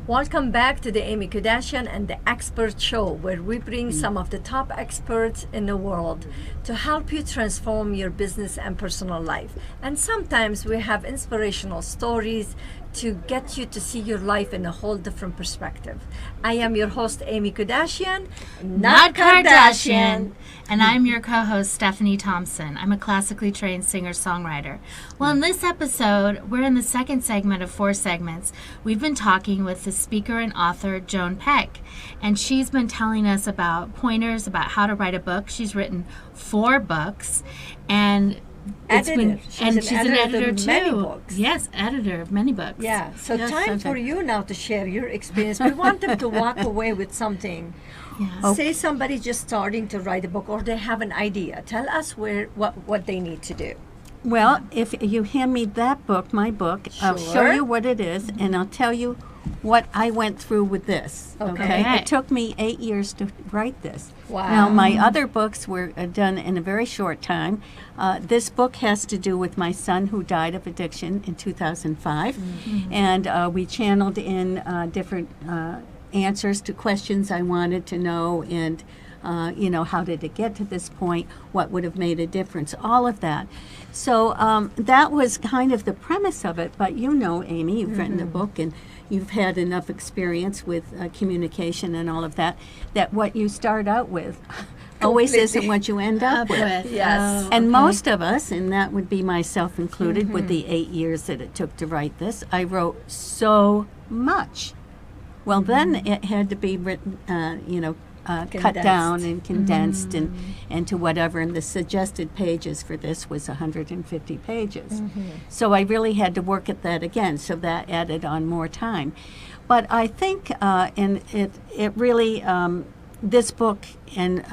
Welcome back to the Aimmee Kodachian and the Expert Show, where we bring some of the top experts in the world to help you transform your business and personal life. And sometimes we have inspirational stories to get you to see your life in a whole different perspective. I am your host, Aimmee Kodachian, not Kardashian. And I'm your co-host, Stephanie Thompson. I'm a classically trained singer-songwriter. Well, in this episode, we're in the second segment of 4 segments. We've been talking with the speaker and author, Joan Peck. And she's been telling us about pointers about how to write a book. She's written 4 books. And she's an editor of too. Many books. Yes, editor of many books. Yeah, so yes, time for you now to share your experience. We want them to walk away with something. Yes. Okay. Say somebody's just starting to write a book or they have an idea. Tell us what they need to do. Well, if you hand me that book, my book, I'll show Sure. you what it is, and I'll tell you what I went through with this. Okay. It took me 8 years to write this. Wow. Now, my other books were done in a very short time. This book has to do with my son who died of addiction in 2005, and we channeled in different answers to questions I wanted to know, and how did it get to this point? What would have made a difference? All of that. So that was kind of the premise of it. But Aimmee, you've written a book and you've had enough experience with communication and all of that, that what you start out with always isn't what you end up with. Yes. And most of us, and that would be myself included, with the 8 years that it took to write this, I wrote so much. Well, then it had to be written, cut down and condensed and to whatever. And the suggested pages for this was 150 pages. So I really had to work at that again. So that added on more time. But I think, and it really, this book and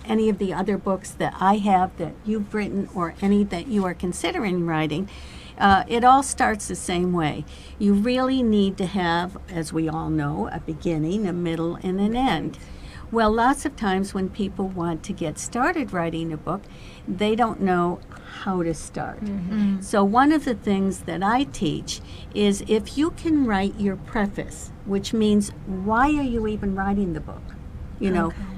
any of the other books that I have that you've written or any that you are considering writing, it all starts the same way. You really need to have, as we all know, a beginning, a middle, and an end. Well, lots of times when people want to get started writing a book, they don't know how to start. So one of the things that I teach is if you can write your preface, which means why are you even writing the book?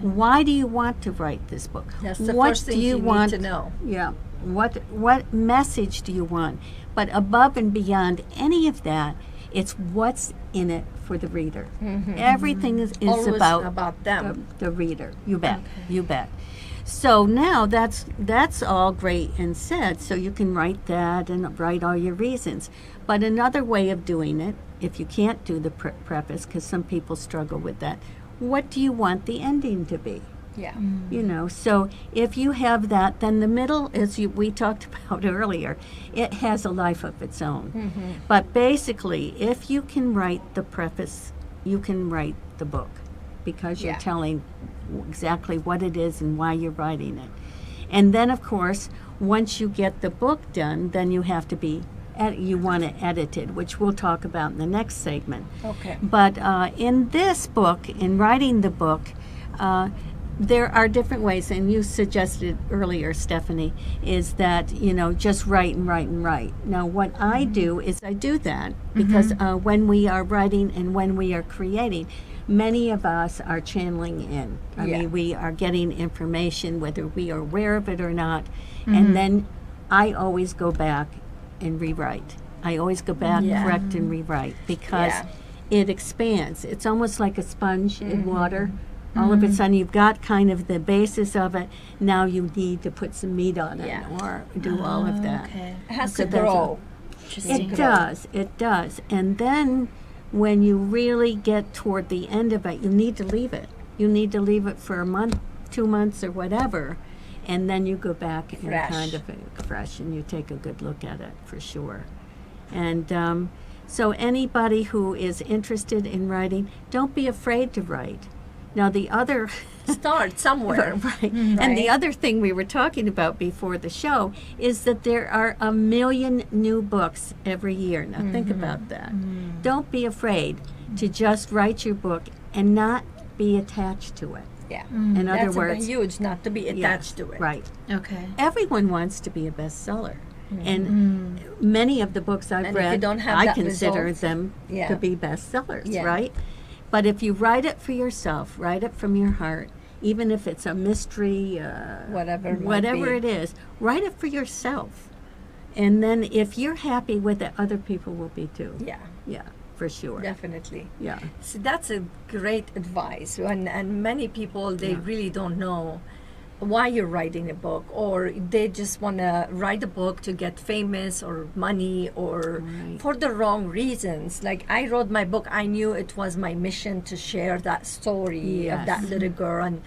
Why do you want to write this book? That's the What first thing do you need want to know. Yeah. What message do you want? But above and beyond any of that, it's what's in it for the reader. Everything is Always about them. the reader. You bet. You bet. So now that's all great and said. So you can write that and write all your reasons. But another way of doing it, if you can't do the preface, because some people struggle with that, what do you want the ending to be? Yeah. So if you have that, then the middle, as we talked about earlier, it has a life of its own. But basically, if you can write the preface, you can write the book, because you're telling exactly what it is and why you're writing it. And then, of course, once you get the book done, then you have to you want it edited, which we'll talk about in the next segment. Okay. But in this book, in writing the book, there are different ways, and you suggested earlier, Stephanie, is that, just write and write and write. Now, what I do is I do that because when we are writing and when we are creating, many of us are channeling in. I mean, we are getting information, whether we are aware of it or not, and then I always go back and rewrite. I always go back, correct, and rewrite, because it expands. It's almost like a sponge in water. All of a sudden, you've got kind of the basis of it. Now you need to put some meat on it or do all of that. Okay. It has So to that's grow. It does. And then when you really get toward the end of it, you need to leave it. You need to leave it for a month, 2 months, or whatever. And then you go back and kind of fresh, and you take a good look at it for sure. And so anybody who is interested in writing, don't be afraid to write. Now the other Start somewhere. right. And the other thing we were talking about before the show is that there are 1 million new books every year. Now think about that. Don't be afraid to just write your book and not be attached to it. Yeah. In other That's words, huge not to be attached to it. right. Okay. Everyone wants to be a bestseller. And many of the books I've And if you read, don't have I that consider result, them yeah. to be bestsellers, Yeah. right? But if you write it for yourself, write it from your heart, even if it's a mystery, Whatever it might whatever be. it is, write it for yourself. And then if you're happy with it, other people will be too. Yeah, Yeah, for sure. definitely. Yeah. So that's a great advice. And many people, they really don't know why you're writing a book, or they just want to write a book to get famous or money, or Right. for the wrong reasons. Like, I wrote my book, I knew it was my mission to share that story of that Yes. little girl,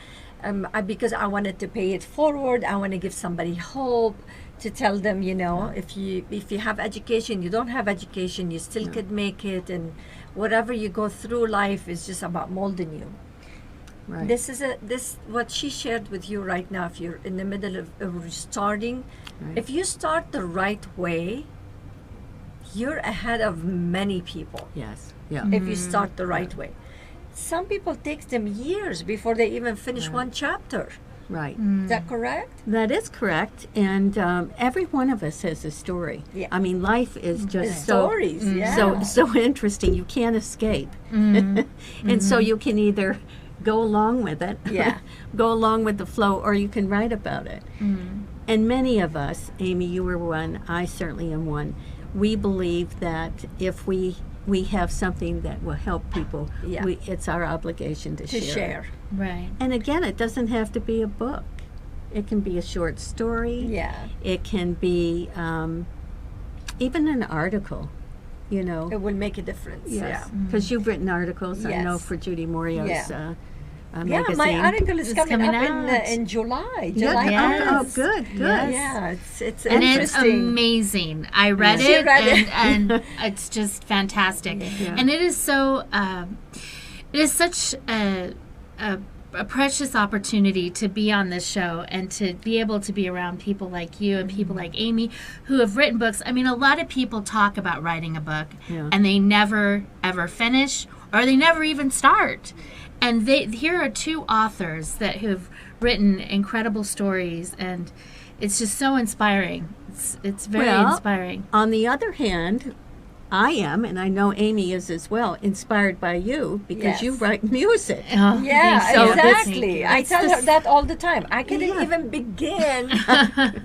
and because I wanted to pay it forward. I want to give somebody hope, to tell them, you know, if you have education, you don't have education, you still could make it, and whatever you go through, life is just about molding you. Right. This what she shared with you right now. If you're in the middle of starting, Right. if you start the right way, you're ahead of many people. Yes. Yeah. If you start the right way, some people takes them years before they even finish one chapter. Right. Is that correct? That is correct. And every one of us has a story. Yeah. I mean, life is just The stories, yeah. so interesting. You can't escape. And so you can either go along with it, Yeah. go along with the flow, or you can write about it. And many of us, Aimmee, you were one, I certainly am one, we believe that if we have something that will help people, Yeah. it's our obligation to To share. share. Right. And again, it doesn't have to be a book. It can be a short story. Yeah. It can be even an article, you know. It will make a difference. Yes, because you've written articles, I know, Yes. for Judy Morio's Yeah. magazine. Yeah, my article is It's coming coming up out. in July. Yeah, July Yes. oh, 8th. good. Yeah, it's And it's interesting. amazing. I read She it, read it. and it's just fantastic. Yeah. And it is so. It is such a precious opportunity to be on this show and to be able to be around people like you and people like Aimmee who have written books. I mean, a lot of people talk about writing a book Yeah. and they never ever finish, or they never even start. And here are two authors that have written incredible stories, and it's just so inspiring. It's very Well, inspiring. On the other hand, I am, and I know Aimmee is as well, inspired by you because you Yes. write music. Oh, Yeah, thank you. exactly. I It's tell the her s- that all the time. I couldn't Yeah. even begin.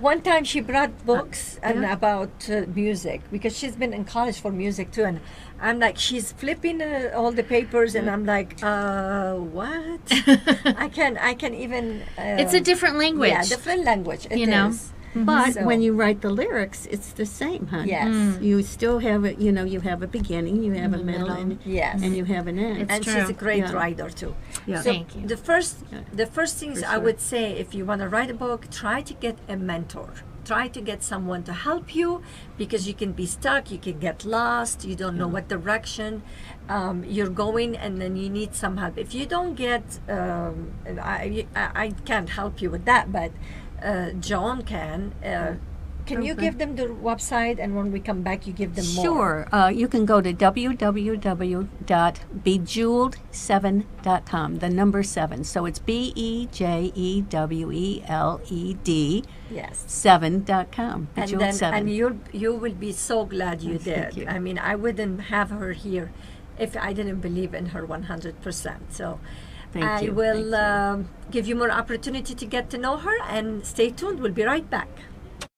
One time she brought books and Yeah. about music, because she's been in college for music too, and I'm like, she's flipping all the papers, and I'm like, what? I can even. It's a different language. Yeah, different language. It You know? is. But So- when you write the lyrics, it's the same, honey. Yes. You still have it, you have a beginning, you have a middle, and, Yes. and you have an end. It's And true. she's a great Yeah. writer too. Yeah. So Thank you. the first things For I sure. would say, if you want to write a book, try to get a mentor. Try to get someone to help you, because you can be stuck, you can get lost, you don't know what direction you're going, and then you need some help. If you don't get, I can't help you with that, but Joan can. Can you Okay. give them the website, and when we come back, you give them more? Sure. You can go to www.bejeweleded7.com, the number 7. So it's BEJEWELED Yes. 7.com. And Bejeweled then 7. and you will be so glad you Thank did. you. I mean, I wouldn't have her here if I didn't believe in her 100%. So Thank I you. will Thank give you more opportunity to get to know her, and stay tuned. We'll be right back.